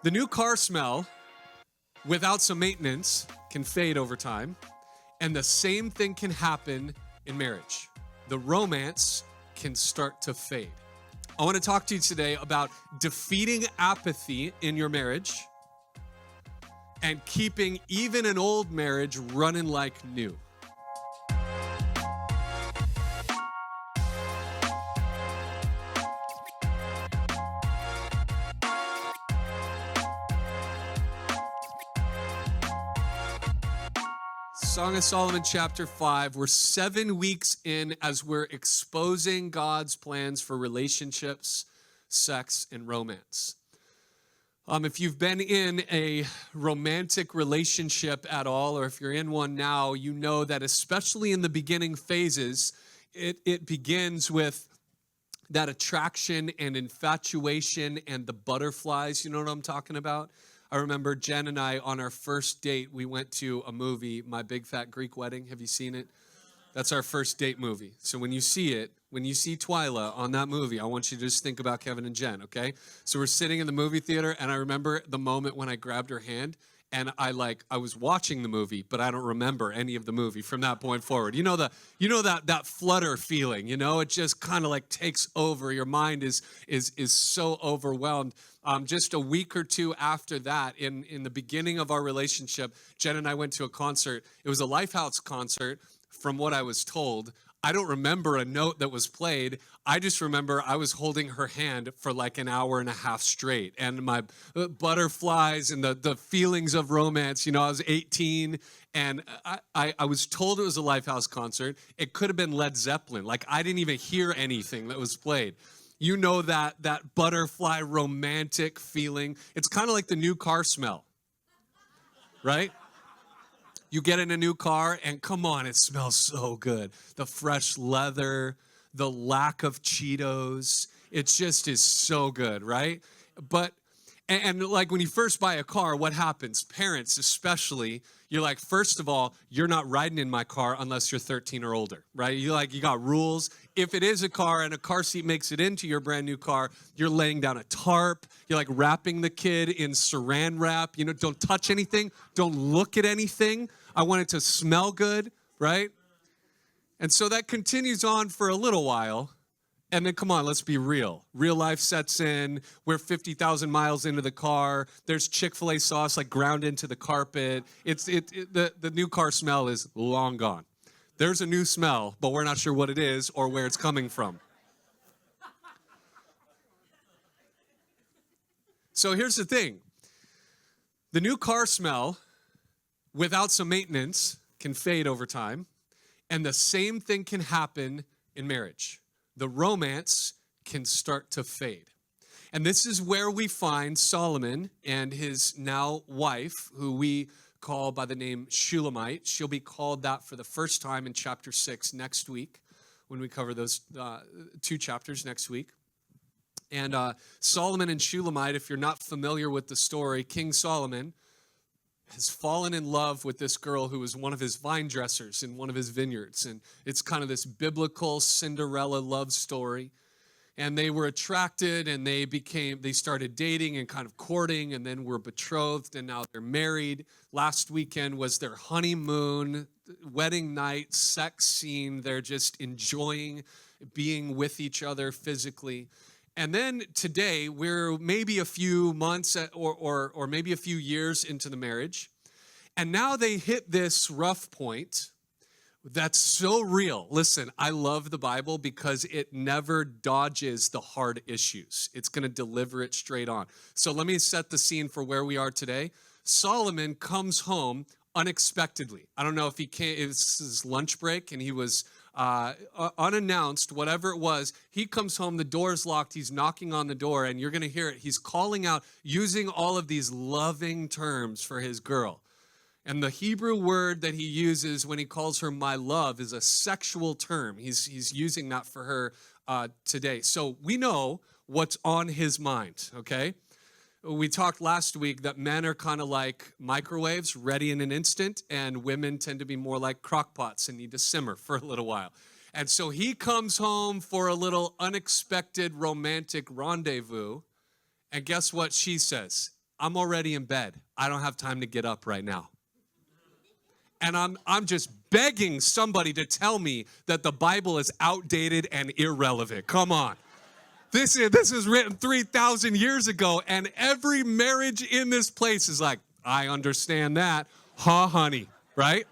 The new car smell, without some maintenance, can fade over time. And the same thing can happen in marriage. The romance can start to fade. I want to talk to you today about defeating apathy in your marriage and keeping even an old marriage running like new. Song of Solomon chapter 5, we're 7 weeks in as we're exposing God's plans for relationships, sex, and romance. If you've been in a romantic relationship at all, or if you're in one now, you know that especially in the beginning phases, it begins with that attraction and infatuation and the butterflies. You know what I'm talking about? I remember Jen and I, on our first date, we went to a movie, My Big Fat Greek Wedding. Have you seen it? That's our first date movie. So when you see it, when you see Twyla on that movie, I want you to just think about Kevin and Jen, okay? So we're sitting in the movie theater, and I remember the moment when I grabbed her hand, and I was watching the movie, but I don't remember any of the movie from that point forward. You know that flutter feeling, it just kind of like takes over. Your mind is so overwhelmed. Just a week or two after that, in the beginning of our relationship, Jen and I went to a concert. It was a Lifehouse concert, from what I was told. I don't remember a note that was played. I just remember I was holding her hand for like an hour and a half straight. And my butterflies and the feelings of romance, I was 18 and I was told it was a Lifehouse concert. It could have been Led Zeppelin. Like, I didn't even hear anything that was played. You know that butterfly romantic feeling. It's kind of like the new car smell, right? You get in a new car, and come on, it smells so good. The fresh leather, the lack of Cheetos, it just is so good, right? And like when you first buy a car, what happens? Parents especially, you're like, first of all, you're not riding in my car unless you're 13 or older, right? You got rules. If it is a car and a car seat makes it into your brand new car, you're laying down a tarp. You're like wrapping the kid in saran wrap. Don't touch anything. Don't look at anything. I want it to smell good, right? And so that continues on for a little while. And then, come on, let's be real. Real life sets in. We're 50,000 miles into the car. There's Chick-fil-A sauce like ground into the carpet. The new car smell is long gone. There's a new smell, but we're not sure what it is or where it's coming from. So here's the thing. The new car smell, without some maintenance, can fade over time. And the same thing can happen in marriage. The romance can start to fade. And this is where we find Solomon and his now wife, who we call by the name Shulamite. She'll be called that for the first time in chapter 6 next week, when we cover those 2 chapters next week. And Solomon and Shulamite, if you're not familiar with the story, King Solomon has fallen in love with this girl who was one of his vine dressers in one of his vineyards. And it's kind of this biblical Cinderella love story. And they were attracted, and they started dating and kind of courting, and then were betrothed, and now they're married. Last weekend was their honeymoon, wedding night, sex scene. They're just enjoying being with each other physically. And then today, we're maybe a few months or maybe a few years into the marriage. And now they hit this rough point that's so real. Listen, I love the Bible because it never dodges the hard issues. It's going to deliver it straight on. So let me set the scene for where we are today. Solomon comes home unexpectedly. I don't know if it's his lunch break and he was unannounced, whatever it was. He comes home, the door's locked, he's knocking on the door, and you're going to hear it. He's calling out, using all of these loving terms for his girl. And the Hebrew word that he uses when he calls her my love is a sexual term. He's using that for her today. So we know what's on his mind, okay? We talked last week that men are kind of like microwaves, ready in an instant, and women tend to be more like crock pots and need to simmer for a little while. And so he comes home for a little unexpected romantic rendezvous, and guess what she says? I'm already in bed. I don't have time to get up right now. And I'm just begging somebody to tell me that the Bible is outdated and irrelevant. Come on. This is written 3,000 years ago, and every marriage in this place is like, I understand that. Huh, honey, right?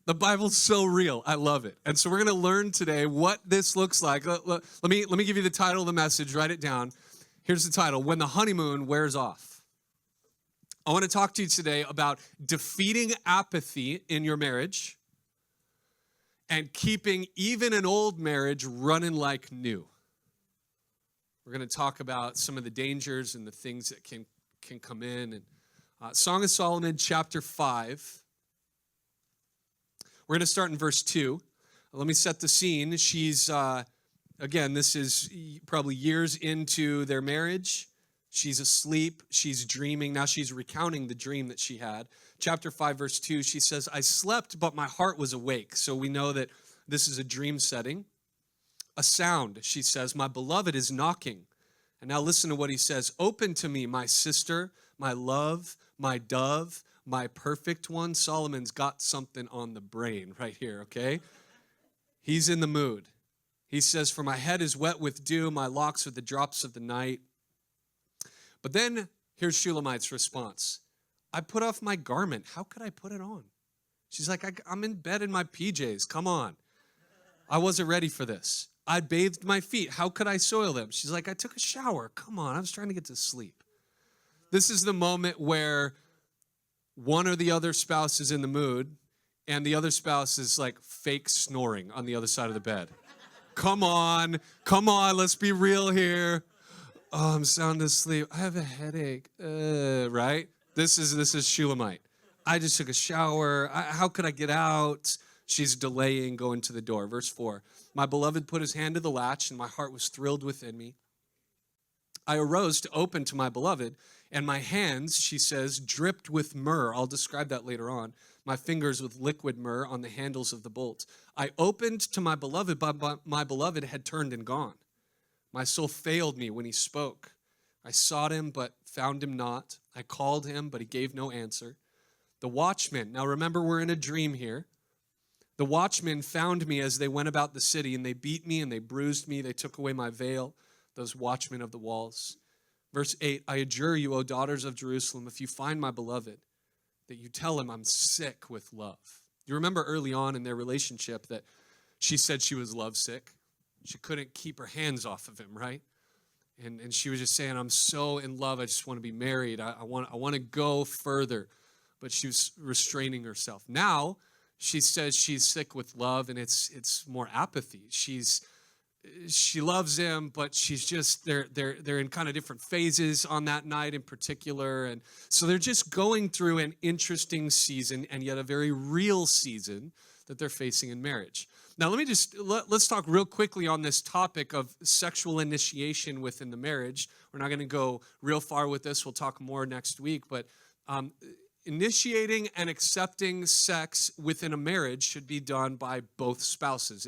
The Bible's so real. I love it. And so we're going to learn today what this looks like. Let me give you the title of the message. Write it down. Here's the title: When the Honeymoon Wears Off. I want to talk to you today about defeating apathy in your marriage and keeping even an old marriage running like new. We're going to talk about some of the dangers and the things that can come in. And Song of Solomon, chapter 5. We're going to start in verse 2. Let me set the scene. She's, again, this is probably years into their marriage. She's asleep. She's dreaming. Now she's recounting the dream that she had. Chapter 5, verse 2, she says, I slept, but my heart was awake. So we know that this is a dream setting. A sound, she says, my beloved is knocking. And now listen to what he says. Open to me, my sister, my love, my dove, my perfect one. Solomon's got something on the brain right here, okay? He's in the mood. He says, for my head is wet with dew, my locks are the drops of the night. But then here's Shulamite's response. I put off my garment. How could I put it on? She's like, I'm in bed in my PJs. Come on. I wasn't ready for this. I bathed my feet. How could I soil them? She's like, I took a shower. Come on. I was trying to get to sleep. This is the moment where one or the other spouse is in the mood and the other spouse is like fake snoring on the other side of the bed. Come on. Let's be real here. Oh, I'm sound asleep. I have a headache. Right? This is Shulamite. I just took a shower. How could I get out? She's delaying going to the door. Verse 4. My beloved put his hand to the latch, and my heart was thrilled within me. I arose to open to my beloved, and my hands, she says, dripped with myrrh. I'll describe that later on. My fingers with liquid myrrh on the handles of the bolt. I opened to my beloved, but my beloved had turned and gone. My soul failed me when he spoke. I sought him, but found him not. I called him, but he gave no answer. The watchmen, now remember we're in a dream here. The watchmen found me as they went about the city, and they beat me and they bruised me. They took away my veil, those watchmen of the walls. Verse 8, I adjure you, O daughters of Jerusalem, if you find my beloved, that you tell him I'm sick with love. You remember early on in their relationship that she said she was lovesick. She couldn't keep her hands off of him, right? And she was just saying, I'm so in love. I just want to be married. I want to go further. But she was restraining herself. Now, she says she's sick with love, and it's more apathy. She loves him, but she's just, they're in kind of different phases on that night in particular. And so they're just going through an interesting season, and yet a very real season that they're facing in marriage. Now, let's talk real quickly on this topic of sexual initiation within the marriage. We're not going to go real far with this. We'll talk more next week. But initiating and accepting sex within a marriage should be done by both spouses.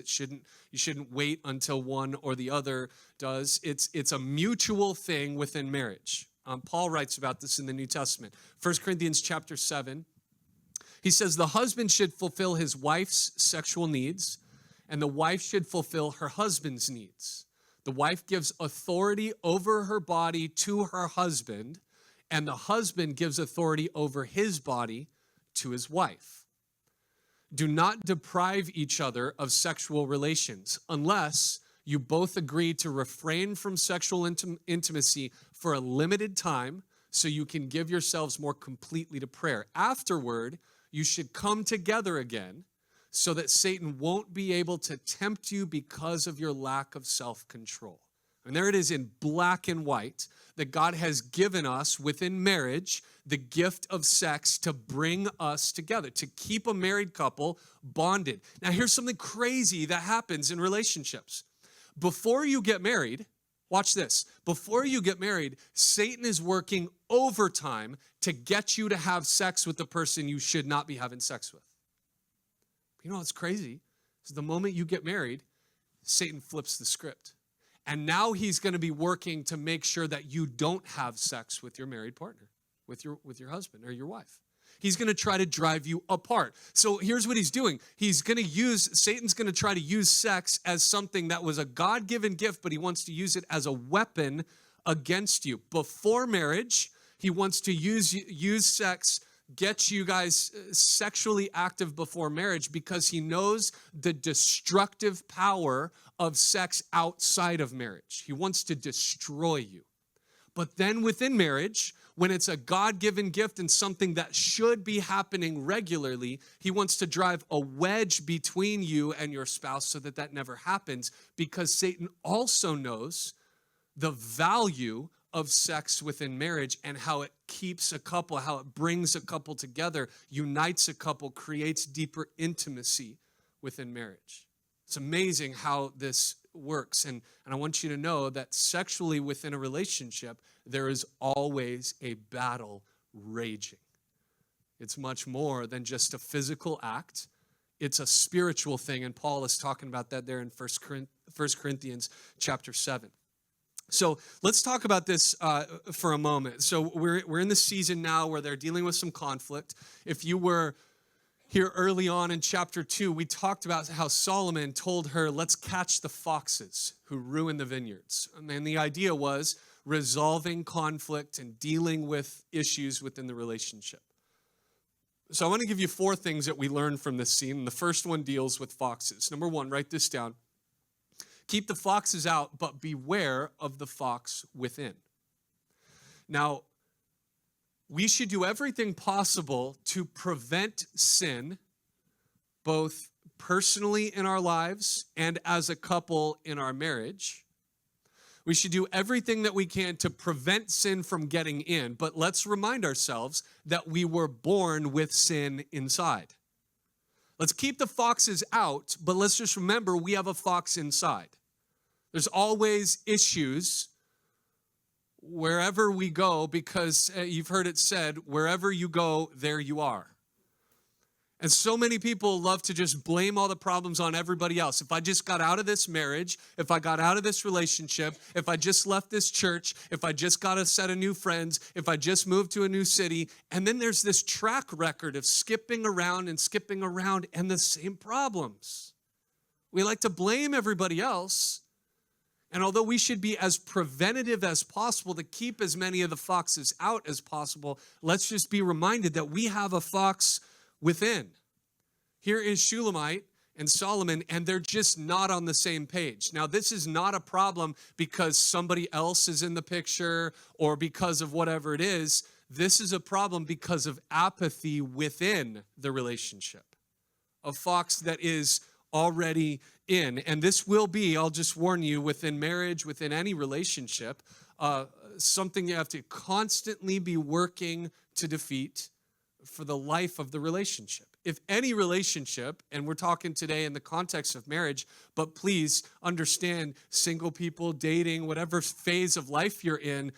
You shouldn't wait until one or the other does. It's a mutual thing within marriage. Paul writes about this in the New Testament. 1 Corinthians chapter 7. He says, the husband should fulfill his wife's sexual needs, and the wife should fulfill her husband's needs. The wife gives authority over her body to her husband, and the husband gives authority over his body to his wife. Do not deprive each other of sexual relations unless you both agree to refrain from sexual intimacy for a limited time so you can give yourselves more completely to prayer. Afterward, you should come together again so that Satan won't be able to tempt you because of your lack of self-control. And there it is in black and white that God has given us within marriage the gift of sex to bring us together, to keep a married couple bonded. Now, here's something crazy that happens in relationships. Before you get married, watch this. Before you get married, Satan is working overtime to get you to have sex with the person you should not be having sex with. You know what's crazy? Is the moment you get married, Satan flips the script. And now he's going to be working to make sure that you don't have sex with your married partner, with your husband or your wife. He's going to try to drive you apart. So here's what he's doing. Satan's going to try to use sex as something that was a God-given gift, but he wants to use it as a weapon against you. Before marriage, he wants to use sex, get you guys sexually active before marriage, because he knows the destructive power of sex outside of marriage. He wants to destroy you. But then within marriage, when it's a God-given gift and something that should be happening regularly, he wants to drive a wedge between you and your spouse so that that never happens, because Satan also knows the value of sex within marriage and how it keeps a couple, how it brings a couple together, unites a couple, creates deeper intimacy within marriage. It's amazing how this works. And I want you to know that sexually within a relationship, there is always a battle raging. It's much more than just a physical act. It's a spiritual thing. And Paul is talking about that there in 1 Corinthians chapter 7. So let's talk about this for a moment. So we're in the season now where they're dealing with some conflict. If you were here early on in chapter 2, we talked about how Solomon told her, let's catch the foxes who ruin the vineyards. And the idea was resolving conflict and dealing with issues within the relationship. So I want to give you 4 things that we learned from this scene. The first one deals with foxes. Number 1, write this down. Keep the foxes out, but beware of the fox within. Now, we should do everything possible to prevent sin, both personally in our lives and as a couple in our marriage. We should do everything that we can to prevent sin from getting in, but let's remind ourselves that we were born with sin inside. Let's keep the foxes out, but let's just remember we have a fox inside. There's always issues wherever we go, because you've heard it said, wherever you go, there you are. And so many people love to just blame all the problems on everybody else. If I just got out of this marriage, if I got out of this relationship, if I just left this church, if I just got a set of new friends, if I just moved to a new city, and then there's this track record of skipping around and the same problems. We like to blame everybody else. And although we should be as preventative as possible to keep as many of the foxes out as possible, let's just be reminded that we have a fox within. Here is Shulamite and Solomon, and they're just not on the same page. Now, this is not a problem because somebody else is in the picture or because of whatever it is. This is a problem because of apathy within the relationship. A fox that is already in. And this will be, I'll just warn you, within marriage, within any relationship, something you have to constantly be working to defeat for the life of the relationship. If any relationship, and we're talking today in the context of marriage, but please understand, single people, dating, whatever phase of life you're in,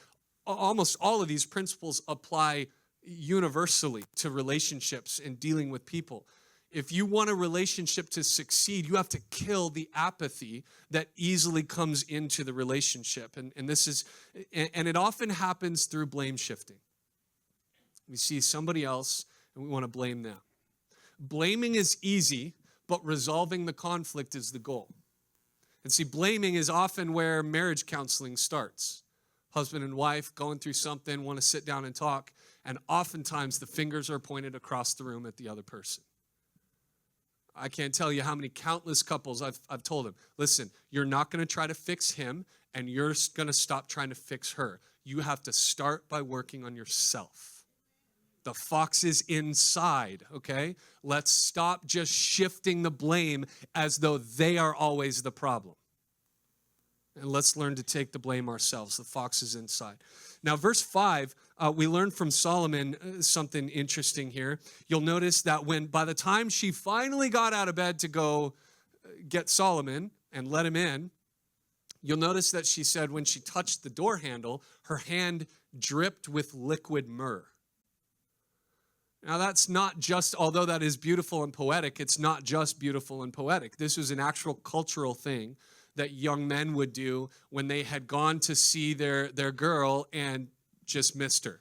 almost all of these principles apply universally to relationships and dealing with people. If you want a relationship to succeed, you have to kill the apathy that easily comes into the relationship. And it often happens through blame shifting. We see somebody else and we want to blame them. Blaming is easy, but resolving the conflict is the goal. And see, blaming is often where marriage counseling starts. Husband and wife going through something, want to sit down and talk, and oftentimes the fingers are pointed across the room at the other person. I can't tell you how many countless couples I've told them, listen, you're not going to try to fix him, and you're going to stop trying to fix her. You have to start by working on yourself. The fox is inside, okay? Let's stop just shifting the blame as though they are always the problem. And let's learn to take the blame ourselves. The fox is inside. Now, verse 5, we learn from Solomon something interesting here. You'll notice that by the time she finally got out of bed to go get Solomon and let him in, you'll notice that she said when she touched the door handle, her hand dripped with liquid myrrh. Now, that's not just, although that is beautiful and poetic, it's not just beautiful and poetic. This was an actual cultural thing that young men would do when they had gone to see their girl and just missed her.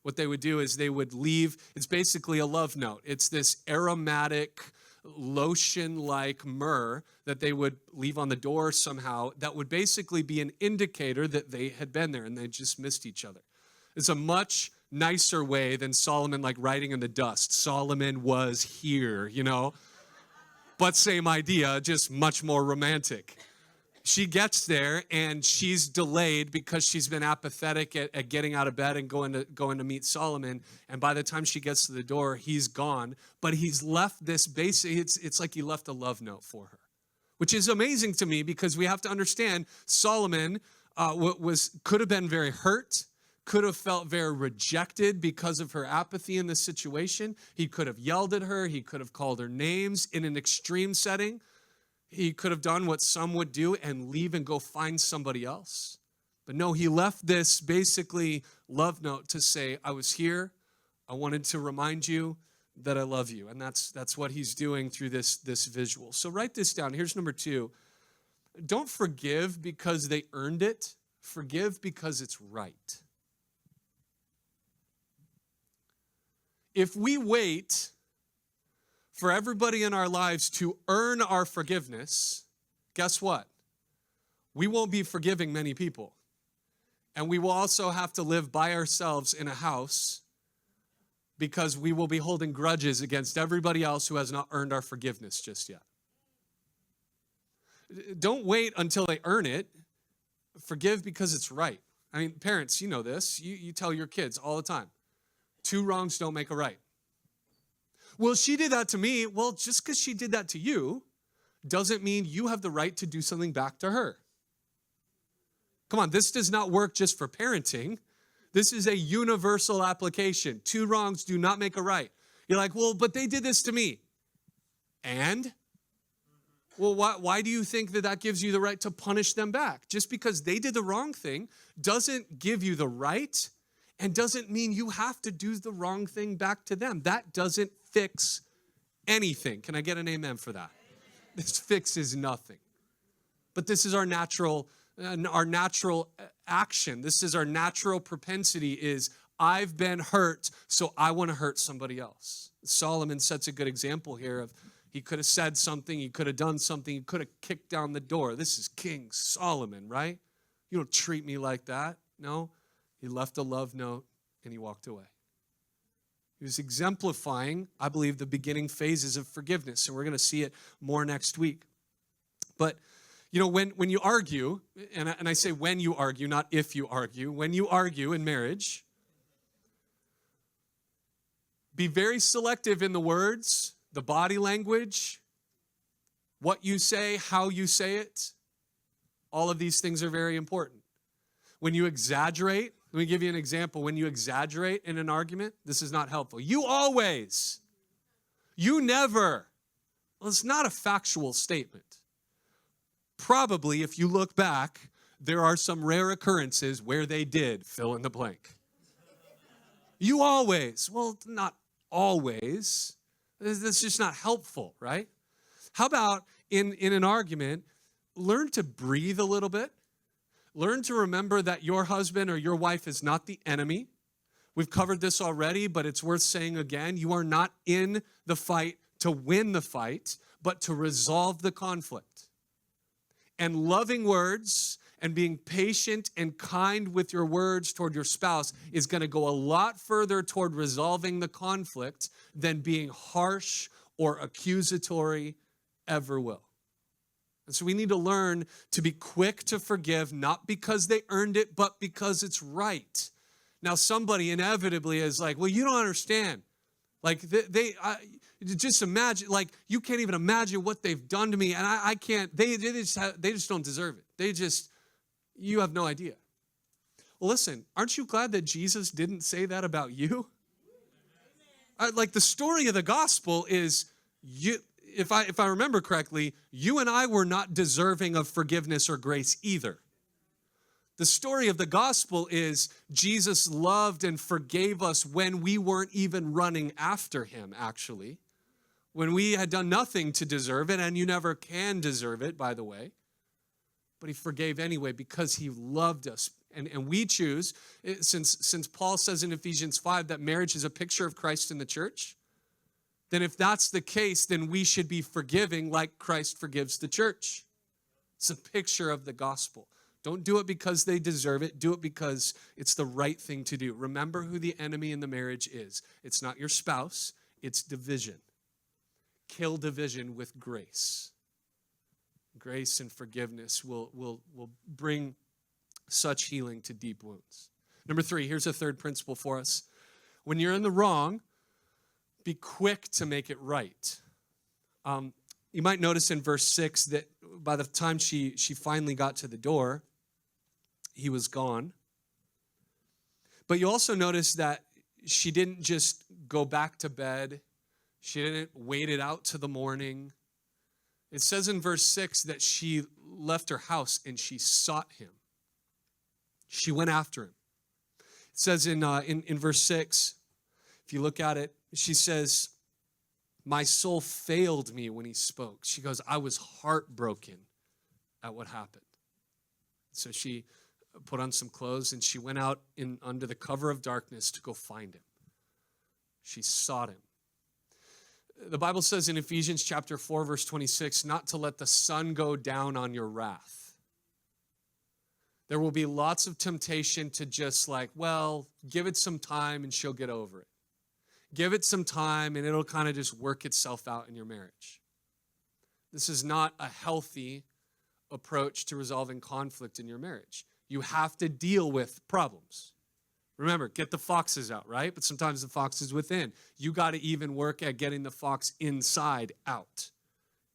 What they would do is they would leave. It's basically a love note. It's this aromatic, lotion-like myrrh that they would leave on the door somehow that would basically be an indicator that they had been there and they just missed each other. It's a much nicer way than Solomon like writing in the dust. Solomon was here, you know? But same idea, just much more romantic. She gets there and she's delayed because she's been apathetic at getting out of bed and going to meet Solomon. And by the time she gets to the door, he's gone. But he's left this basic, it's like he left a love note for her, which is amazing to me because we have to understand Solomon could have been very hurt, could have felt very rejected because of her apathy in this situation. He could have yelled at her. He could have called her names in an extreme setting. He could have done what some would do and leave and go find somebody else. But no, he left this basically love note to say, I was here. I wanted to remind you that I love you. And that's what he's doing through this visual. So write this down. Here's number 2. Don't forgive because they earned it. Forgive because it's right. If we wait for everybody in our lives to earn our forgiveness, guess what? We won't be forgiving many people. And we will also have to live by ourselves in a house because we will be holding grudges against everybody else who has not earned our forgiveness just yet. Don't wait until they earn it. Forgive because it's right. I mean, parents, you know this. You tell your kids all the time, 2 wrongs don't make a right. Well, she did that to me. Well, just because she did that to you doesn't mean you have the right to do something back to her. Come on, this does not work just for parenting. This is a universal application. 2 wrongs do not make a right. You're like, well, but they did this to me. And? Well, why do you think that gives you the right to punish them back? Just because they did the wrong thing doesn't give you the right and doesn't mean you have to do the wrong thing back to them. That doesn't fix anything. Can I get an amen for that? This fixes nothing. But this is our natural action. This is our natural propensity is, I've been hurt, so I want to hurt somebody else. Solomon sets a good example here of he could have said something, he could have done something, he could have kicked down the door. This is King Solomon, right? You don't treat me like that. No, he left a love note and he walked away. He was exemplifying, I believe, the beginning phases of forgiveness, and we're going to see it more next week. But, you know, when you argue, and I say when you argue, not if you argue, when you argue in marriage, be very selective in the words, the body language, what you say, how you say it. All of these things are very important. When you exaggerate, let me give you an example. When you exaggerate in an argument, this is not helpful. You always, you never. Well, it's not a factual statement. Probably, if you look back, there are some rare occurrences where they did fill in the blank. You always. Well, not always. That's just not helpful, right? How about in an argument, learn to breathe a little bit. Learn to remember that your husband or your wife is not the enemy. We've covered this already, but it's worth saying again. You are not in the fight to win the fight, but to resolve the conflict. And loving words and being patient and kind with your words toward your spouse is going to go a lot further toward resolving the conflict than being harsh or accusatory ever will. And so we need to learn to be quick to forgive, not because they earned it, but because it's right. Now, somebody inevitably is like, well, you don't understand. Like, just imagine, like, you can't even imagine what they've done to me, and I can't, they just don't deserve it. You have no idea. Well, listen, aren't you glad that Jesus didn't say that about you? Like, the story of the gospel is, if I remember correctly, you and I were not deserving of forgiveness or grace either. The story of the gospel is Jesus loved and forgave us when we weren't even running after him, actually. When we had done nothing to deserve it, and you never can deserve it, by the way. but he forgave anyway because he loved us. And we choose, since Paul says in Ephesians 5 that marriage is a picture of Christ in the church, then if that's the case, then we should be forgiving like Christ forgives the church. It's a picture of the gospel. Don't do it because they deserve it. Do it because it's the right thing to do. Remember who the enemy in the marriage is. It's not your spouse, it's division. Kill division with grace. Grace and forgiveness will bring such healing to deep wounds. Number 3, here's a third principle for us. When you're in the wrong, be quick to make it right. You might notice in verse 6 that by the time she finally got to the door, he was gone. But you also notice that she didn't just go back to bed. She didn't wait it out to the morning. It says in verse 6 that she left her house and she sought him. She went after him. It says in verse 6, if you look at it, she says, my soul failed me when he spoke. She goes, I was heartbroken at what happened. So she put on some clothes and she went out under the cover of darkness to go find him. She sought him. The Bible says in Ephesians chapter 4, verse 26, not to let the sun go down on your wrath. There will be lots of temptation to just give it some time and she'll get over it. Give it some time and it'll kind of just work itself out in your marriage. This is not a healthy approach to resolving conflict in your marriage. You have to deal with problems. Remember, get the foxes out, right? But sometimes the fox is within. You got to even work at getting the fox inside out.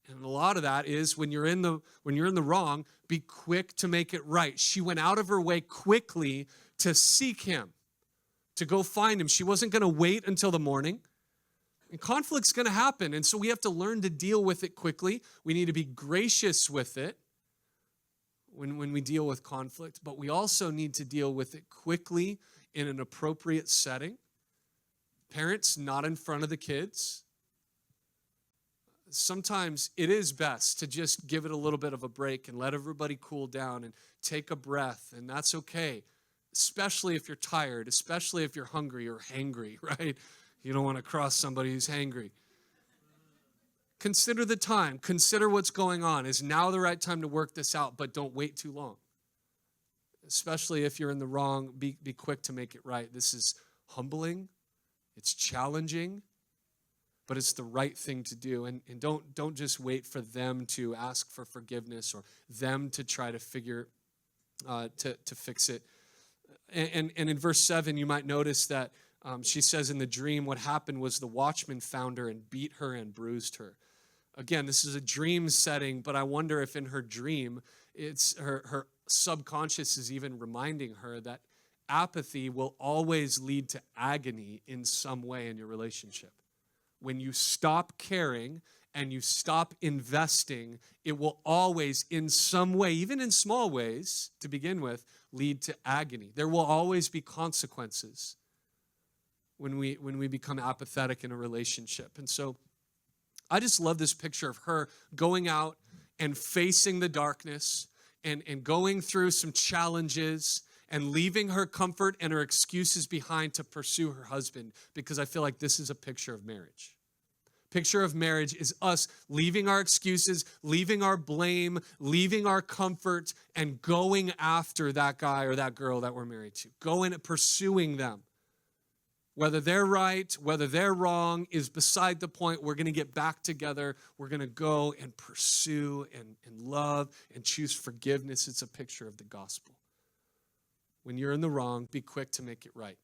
And a lot of that is when you're in the wrong, be quick to make it right. She went out of her way quickly to seek him, to go find him. She wasn't going to wait until the morning. And conflict's going to happen. And so we have to learn to deal with it quickly. We need to be gracious with it when we deal with conflict. But we also need to deal with it quickly in an appropriate setting. Parents, not in front of the kids. Sometimes it is best to just give it a little bit of a break and let everybody cool down and take a breath, and that's okay, especially if you're tired, especially if you're hungry or hangry, right? You don't want to cross somebody who's hangry. Consider the time. Consider what's going on. Is now the right time to work this out, but don't wait too long. Especially if you're in the wrong, be quick to make it right. This is humbling. It's challenging. But it's the right thing to do. And don't just wait for them to ask for forgiveness or them to try to figure, to fix it. And in verse 7, you might notice that she says in the dream what happened was the watchman found her and beat her and bruised her. Again, this is a dream setting, but I wonder if in her dream, it's her subconscious is even reminding her that apathy will always lead to agony in some way in your relationship. When you stop caring and you stop investing, it will always, in some way, even in small ways to begin with, lead to agony. There will always be consequences when we become apathetic in a relationship. And so I just love this picture of her going out and facing the darkness and going through some challenges and leaving her comfort and her excuses behind to pursue her husband, because I feel like this is a picture of marriage. Picture of marriage is us leaving our excuses, leaving our blame, leaving our comfort, and going after that guy or that girl that we're married to. Going and pursuing them. Whether they're right, whether they're wrong is beside the point. We're going to get back together. We're going to go and pursue and love and choose forgiveness. It's a picture of the gospel. When you're in the wrong, be quick to make it right.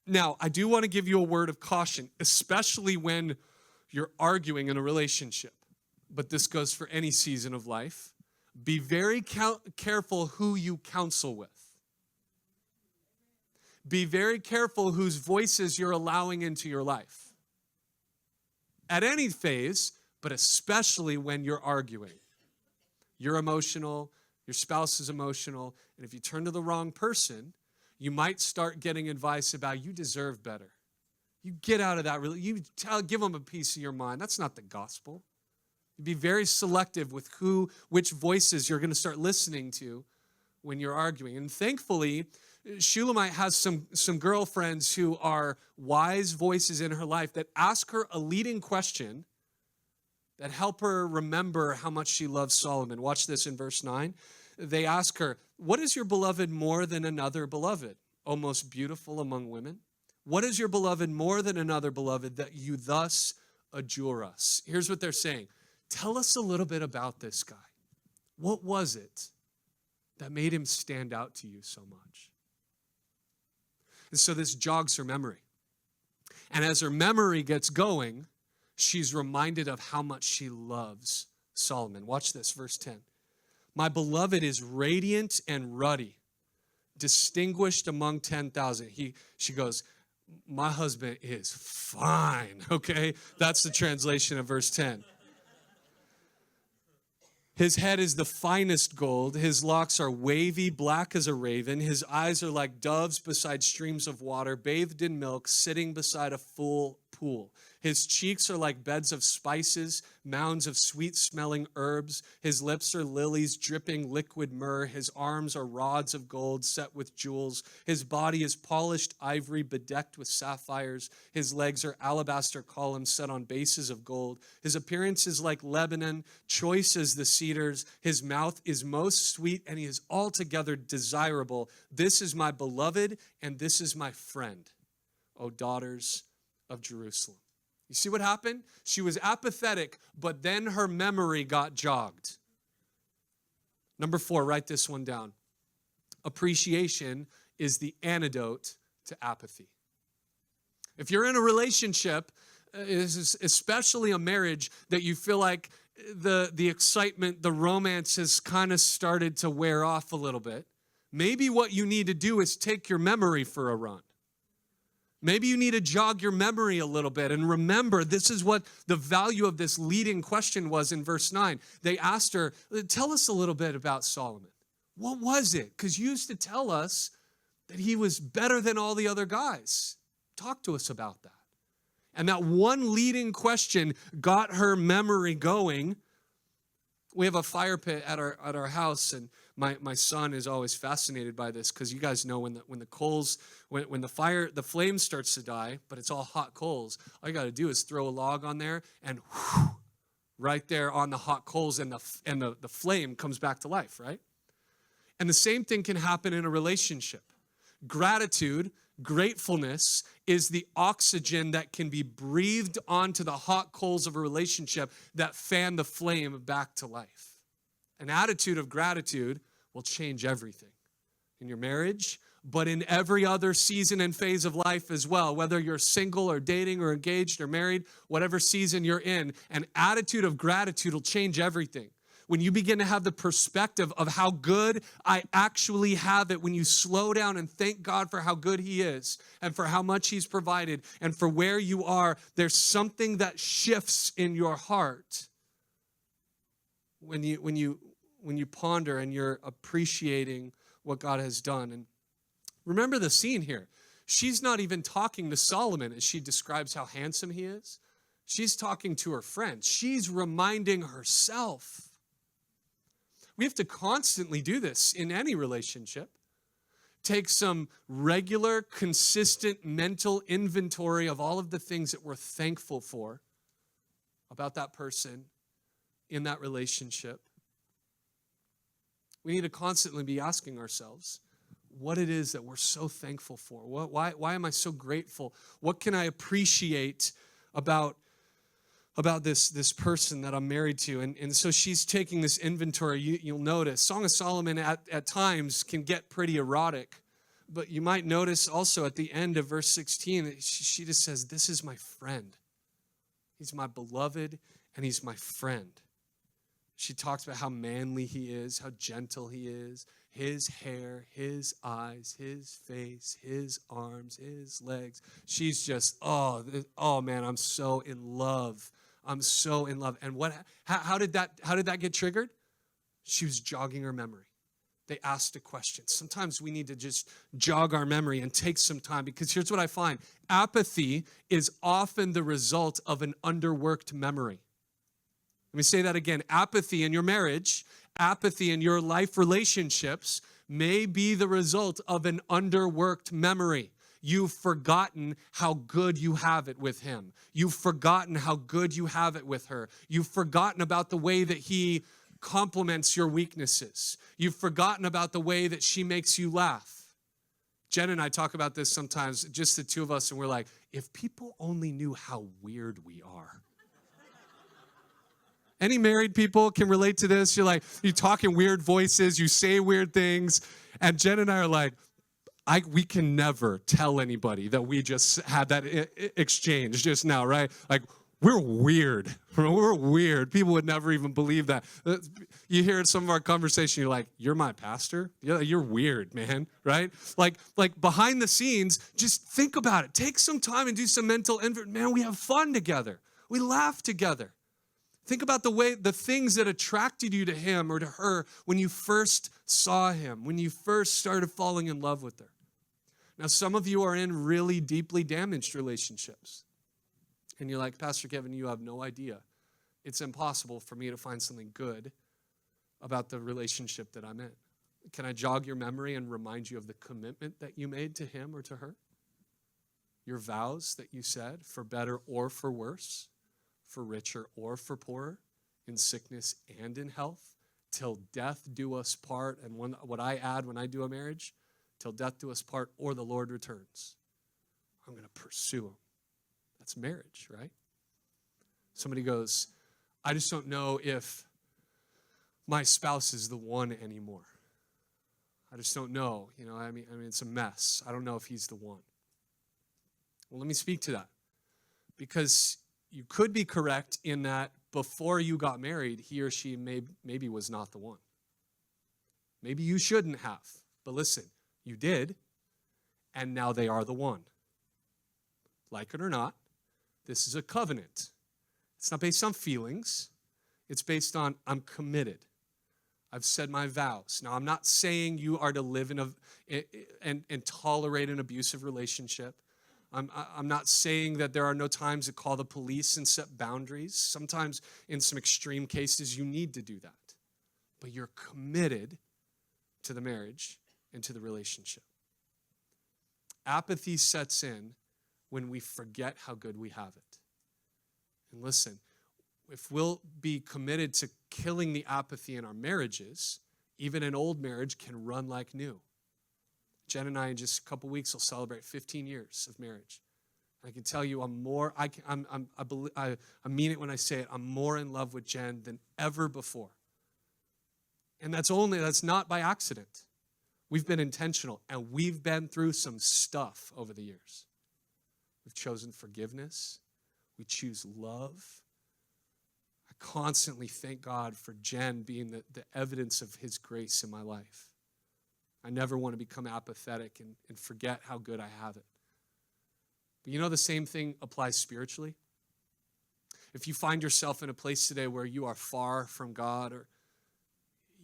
Now, I do want to give you a word of caution, especially when you're arguing in a relationship. But this goes for any season of life. Be very careful who you counsel with. Be very careful whose voices you're allowing into your life. At any phase, but especially when you're arguing. You're emotional, your spouse is emotional, and if you turn to the wrong person, you might start getting advice about you deserve better. You get out of that, give them a piece of your mind. That's not the gospel. Be very selective with which voices you're going to start listening to when you're arguing. And thankfully, Shulamite has some girlfriends who are wise voices in her life that ask her a leading question that help her remember how much she loves Solomon. Watch this in verse 9. They ask her, what is your beloved more than another beloved, O most beautiful among women? What is your beloved more than another beloved that you thus adjure us? Here's what they're saying. Tell us a little bit about this guy. What was it that made him stand out to you so much? And so this jogs her memory. And as her memory gets going, she's reminded of how much she loves Solomon. Watch this, verse 10. My beloved is radiant and ruddy, distinguished among 10,000. She goes, my husband is fine, okay? That's the translation of verse 10. His head is the finest gold. His locks are wavy, black as a raven. His eyes are like doves beside streams of water, bathed in milk, sitting beside a full pool. His cheeks are like beds of spices, mounds of sweet-smelling herbs. His lips are lilies dripping liquid myrrh. His arms are rods of gold set with jewels. His body is polished ivory bedecked with sapphires. His legs are alabaster columns set on bases of gold. His appearance is like Lebanon, choice as the cedars. His mouth is most sweet, and he is altogether desirable. This is my beloved, and this is my friend, O daughters of Jerusalem. You see what happened? She was apathetic, but then her memory got jogged. Number 4, write this one down. Appreciation is the antidote to apathy. If you're in a relationship, especially a marriage, that you feel like the excitement, the romance has kind of started to wear off a little bit, maybe what you need to do is take your memory for a run. Maybe you need to jog your memory a little bit and remember this is what the value of this leading question was in verse 9. They asked her, tell us a little bit about Solomon. What was it? Because you used to tell us that he was better than all the other guys. Talk to us about that. And that one leading question got her memory going. We have a fire pit at our house, and my son is always fascinated by this because you guys know when the coals, when the flame starts to die, but it's all hot coals, all you got to do is throw a log on there, and whoosh, right there on the hot coals, and the flame comes back to life, right? And the same thing can happen in a relationship. Gratitude, gratefulness is the oxygen that can be breathed onto the hot coals of a relationship that fan the flame back to life. An attitude of gratitude will change everything in your marriage, but in every other season and phase of life as well, whether you're single or dating or engaged or married, whatever season you're in, an attitude of gratitude will change everything. When you begin to have the perspective of how good I actually have it, when you slow down and thank God for how good he is and for how much he's provided and for where you are, there's something that shifts in your heart when you ponder and you're appreciating what God has done. And remember the scene here. She's not even talking to Solomon as she describes how handsome he is. She's talking to her friend. She's reminding herself. We have to constantly do this in any relationship. Take some regular, consistent mental inventory of all of the things that we're thankful for about that person in that relationship. We need to constantly be asking ourselves what it is that we're so thankful for. Why am I so grateful? What can I appreciate about this person that I'm married to? And so she's taking this inventory. You'll notice Song of Solomon at times can get pretty erotic, but you might notice also at the end of verse 16, she just says, this is my friend. He's my beloved and he's my friend. She talks about how manly he is, how gentle he is, his hair, his eyes, his face, his arms, his legs. She's just, oh man, I'm so in love. I'm so in love. And how did that get triggered? She was jogging her memory. They asked a question. Sometimes we need to just jog our memory and take some time, because here's what I find. Apathy is often the result of an underworked memory. Let me say that again. Apathy in your marriage, apathy in your life relationships may be the result of an underworked memory. You've forgotten how good you have it with him. You've forgotten how good you have it with her. You've forgotten about the way that he complements your weaknesses. You've forgotten about the way that she makes you laugh. Jen and I talk about this sometimes, just the two of us, and we're like, if people only knew how weird we are. Any married people can relate to this? You're like, you talk in weird voices, you say weird things, and Jen and I are like, we can never tell anybody that we just had that exchange just now, right? Like, we're weird. We're weird. People would never even believe that. You hear some of our conversation, you're like, you're my pastor? You're weird, man, right? Like behind the scenes, just think about it. Take some time and do some mental inventory. Man, we have fun together. We laugh together. Think about the things that attracted you to him or to her when you first saw him, when you first started falling in love with her. Now, some of you are in really deeply damaged relationships. And you're like, Pastor Kevin, you have no idea. It's impossible for me to find something good about the relationship that I'm in. Can I jog your memory and remind you of the commitment that you made to him or to her? Your vows that you said, for better or for worse, for richer or for poorer, in sickness and in health, till death do us part. And what I add when I do a marriage, till death do us part or the Lord returns. I'm going to pursue him. That's marriage, right? Somebody goes, I just don't know if my spouse is the one anymore. I just don't know. I mean, it's a mess. I don't know if he's the one. Well, let me speak to that. Because you could be correct in that before you got married, he or she maybe was not the one. Maybe you shouldn't have. But listen, you did, and now they are the one. Like it or not, this is a covenant. It's not based on feelings. It's based on I'm committed. I've said my vows. Now, I'm not saying you are to live and tolerate an abusive relationship. I'm not saying that there are no times to call the police and set boundaries. Sometimes, in some extreme cases, you need to do that. But you're committed to the marriage and to the relationship. Apathy sets in when we forget how good we have it. And listen, if we'll be committed to killing the apathy in our marriages, even an old marriage can run like new. Jen and I, in just a couple weeks, will celebrate 15 years of marriage. I can tell you, I mean it when I say it, I'm more in love with Jen than ever before. And that's not by accident. We've been intentional, and we've been through some stuff over the years. We've chosen forgiveness. We choose love. I constantly thank God for Jen being the evidence of his grace in my life. I never want to become apathetic and forget how good I have it. But the same thing applies spiritually. If you find yourself in a place today where you are far from God, or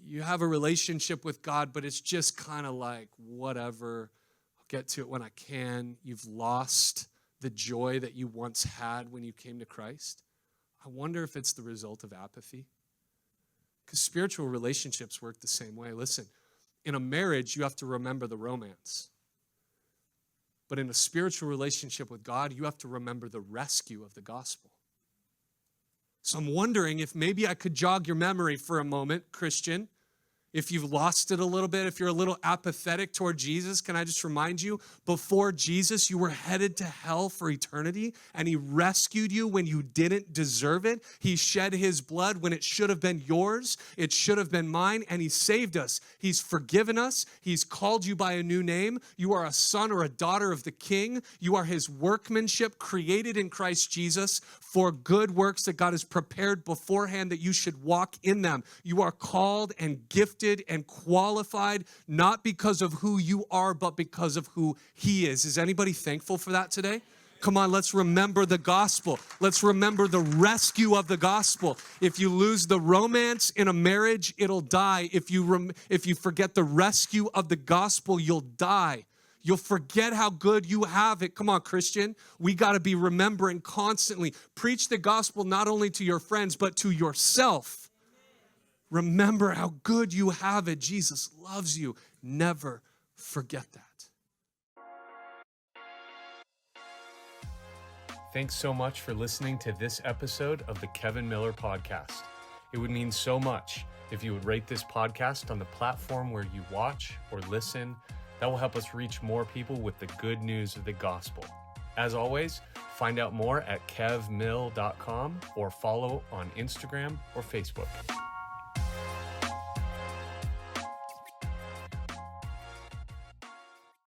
you have a relationship with God, but it's just kind of like, whatever, I'll get to it when I can. You've lost the joy that you once had when you came to Christ. I wonder if it's the result of apathy. Because spiritual relationships work the same way. Listen, in a marriage, you have to remember the romance. But in a spiritual relationship with God, you have to remember the rescue of the gospel. So I'm wondering if maybe I could jog your memory for a moment, Christian. If you've lost it a little bit, if you're a little apathetic toward Jesus, can I just remind you, before Jesus, you were headed to hell for eternity, and he rescued you when you didn't deserve it. He shed his blood when it should have been yours. It should have been mine, and he saved us. He's forgiven us. He's called you by a new name. You are a son or a daughter of the King. You are his workmanship created in Christ Jesus for good works that God has prepared beforehand that you should walk in them. You are called and gifted and qualified, not because of who you are, but because of who he is. Is anybody thankful for that today? Come on, let's remember the gospel. Let's remember the rescue of the gospel. If you lose the romance in a marriage, it'll die. If you forget the rescue of the gospel, you'll die. You'll forget how good you have it. Come on, Christian. We got to be remembering constantly. Preach the gospel not only to your friends, but to yourself. Remember how good you have it. Jesus loves you. Never forget that. Thanks so much for listening to this episode of the Kevin Miller Podcast. It would mean so much if you would rate this podcast on the platform where you watch or listen. That will help us reach more people with the good news of the gospel. As always, find out more at kevmill.com or follow on Instagram or Facebook.